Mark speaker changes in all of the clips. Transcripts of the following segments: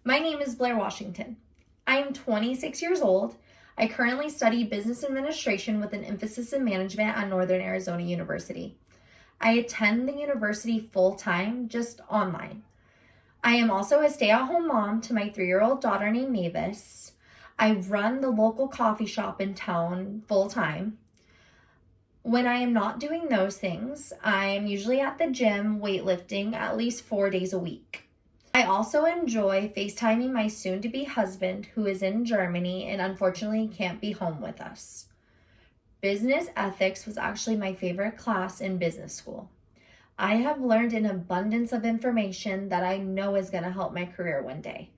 Speaker 1: My name is Blair Washington. I am 26 years old. I currently study business administration with an emphasis in management at Northern Arizona University. I attend the university full-time, just online. I am also a stay-at-home mom to my 3-year-old daughter named Mavis. I run the local coffee shop in town full-time. When I am not doing those things, I am usually at the gym weightlifting at least 4 days a week. I also enjoy FaceTiming my soon-to-be husband who is in Germany and unfortunately can't be home with us. Business ethics was actually my favorite class in business school. I have learned an abundance of information that I know is going to help my career one day.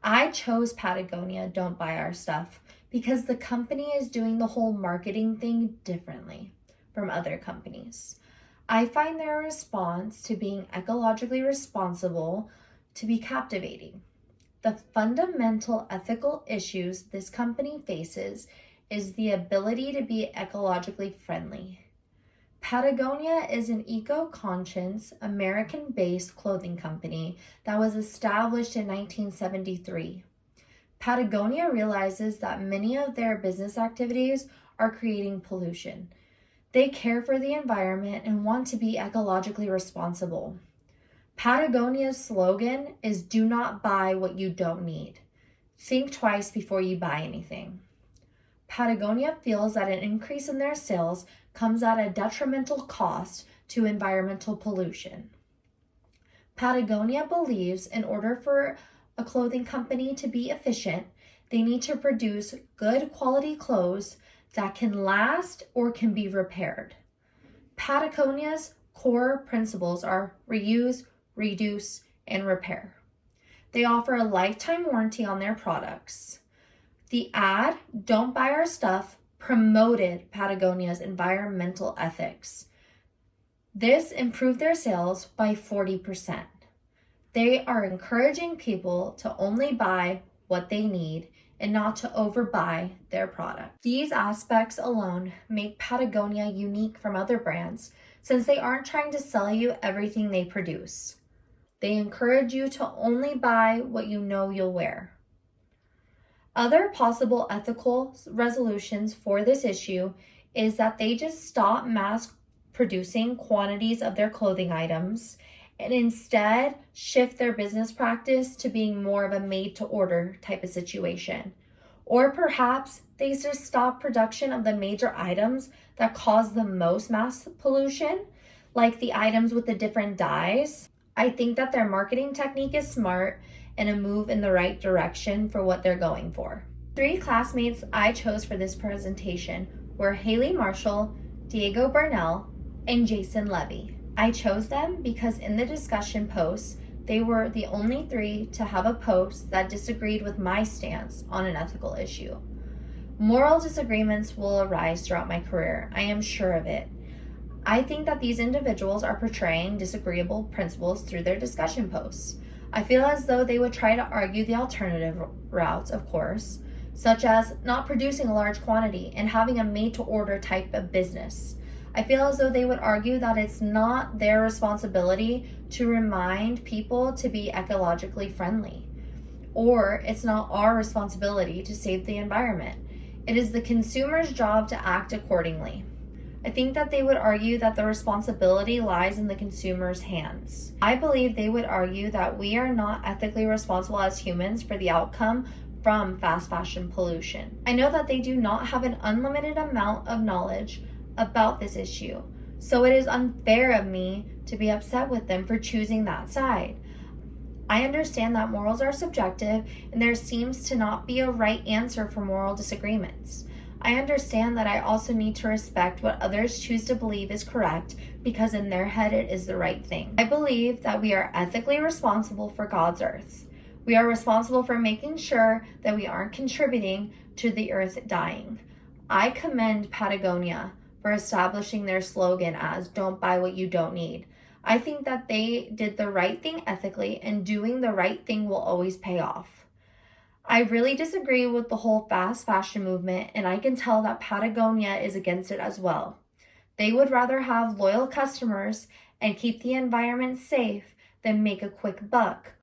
Speaker 1: I chose Patagonia Don't Buy Our Stuff because the company is doing the whole marketing thing differently from other companies. I find their response to being ecologically responsible to be captivating. The fundamental ethical issues this company faces is the ability to be ecologically friendly. Patagonia is an eco-conscious, American-based clothing company that was established in 1973. Patagonia realizes that many of their business activities are creating pollution. They care for the environment and want to be ecologically responsible. Patagonia's slogan is "Do not buy what you don't need. Think twice before you buy anything." Patagonia feels that an increase in their sales comes at a detrimental cost to environmental pollution. Patagonia believes in order for a clothing company to be efficient, they need to produce good quality clothes that can last or can be repaired. Patagonia's core principles are reuse, reduce, and repair. They offer a lifetime warranty on their products. The ad, "Don't Buy Our Stuff," promoted Patagonia's environmental ethics. This improved their sales by 40%. They are encouraging people to only buy what they need and not to overbuy their product. These aspects alone make Patagonia unique from other brands since they aren't trying to sell you everything they produce. They encourage you to only buy what you know you'll wear. Other possible ethical resolutions for this issue is that they just stop mass producing quantities of their clothing items and instead shift their business practice to being more of a made-to-order type of situation. Or perhaps they just stop production of the major items that cause the most mass pollution, like the items with the different dyes. I think that their marketing technique is smart and a move in the right direction for what they're going for. 3 classmates I chose for this presentation were Haley Marshall, Diego Bernal, and Jason Levy. I chose them because in the discussion posts, they were the only 3 to have a post that disagreed with my stance on an ethical issue. Moral disagreements will arise throughout my career. I am sure of it. I think that these individuals are portraying disagreeable principles through their discussion posts. I feel as though they would try to argue the alternative routes, of course, such as not producing a large quantity and having a made-to-order type of business. I feel as though they would argue that it's not their responsibility to remind people to be ecologically friendly, or it's not our responsibility to save the environment. It is the consumer's job to act accordingly. I think that they would argue that the responsibility lies in the consumer's hands. I believe they would argue that we are not ethically responsible as humans for the outcome from fast fashion pollution. I know that they do not have an unlimited amount of knowledge about this issue, so it is unfair of me to be upset with them for choosing that side. I understand that morals are subjective and there seems to not be a right answer for moral disagreements. I understand that I also need to respect what others choose to believe is correct because in their head it is the right thing. I believe that we are ethically responsible for God's earth. We are responsible for making sure that we aren't contributing to the earth dying. I commend Patagonia for establishing their slogan as "Don't buy what you don't need." I think that they did the right thing ethically, and doing the right thing will always pay off. I really disagree with the whole fast fashion movement, and I can tell that Patagonia is against it as well. They would rather have loyal customers and keep the environment safe than make a quick buck